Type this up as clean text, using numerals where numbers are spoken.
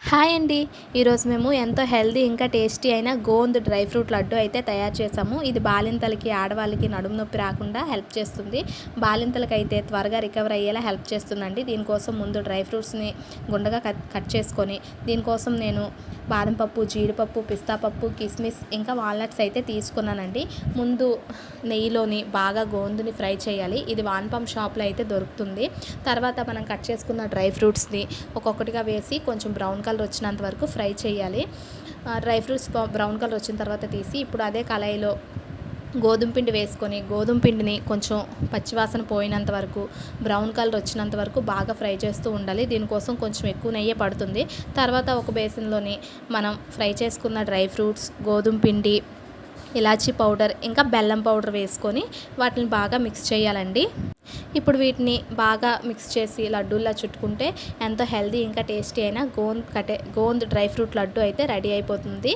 Hi అండి. ఈరోజు మేము ఎంతో హెల్తీ ఇంకా టేస్టీ అయిన గోంద్ డ్రై ఫ్రూట్ లడ్డు అయితే తయారు చేసాము. ఇది బాలింతలకి, ఆడవాళ్ళకి నడుము నొప్పి రాకుండా హెల్ప్ చేస్తుంది. బాలింతలకి అయితే త్వరగా రికవర్ అయ్యేలా హెల్ప్ చేస్తుందండి. దీనికోసం ముందు డ్రై ఫ్రూట్స్ని గుండగా కట్ చేసుకొని, దీనికోసం నేను బాదం పప్పు, జీడిపప్పు, పిస్తా పప్పు, కిస్మిస్ ఇంకా వాల్నట్స్ అయితే తీసుకున్నానండి. ముందు నెయ్యిలోని బాగా గోందుని ఫ్రై చేయాలి. ఇది వాన్పమ్ షాప్లో అయితే దొరుకుతుంది. తర్వాత మనం కట్ చేసుకున్న డ్రై ఫ్రూట్స్ని ఒక్కొక్కటిగా వేసి కొంచెం బ్రౌన్ కలర్ వచ్చినంత వరకు ఫ్రై చేయాలి. డ్రై ఫ్రూట్స్ బ్రౌన్ కలర్ వచ్చిన తర్వాత తీసి ఇప్పుడు అదే కళాయిలో గోధుమ పిండి వేసుకొని, గోధుమ పిండిని కొంచెం పచ్చివాసన పోయినంత వరకు, బ్రౌన్ కలర్ వచ్చినంత వరకు బాగా ఫ్రై చేస్తూ ఉండాలి. దీనికోసం కొంచెం ఎక్కువ నెయ్యే పడుతుంది. తర్వాత ఒక బేసిన్లోని మనం ఫ్రై చేసుకున్న డ్రై ఫ్రూట్స్, గోధుమ పిండి, ఇలాచీ పౌడర్ ఇంకా బెల్లం పౌడర్ వేసుకొని వాటిని బాగా మిక్స్ చేయాలండి. ఇప్పుడు వీటిని బాగా మిక్స్ చేసి లడ్డూలా చుట్టుకుంటే ఎంతో హెల్తీ ఇంకా టేస్టీ అయిన గోంద్ డ్రై ఫ్రూట్ లడ్డు అయితే రెడీ అయిపోతుంది.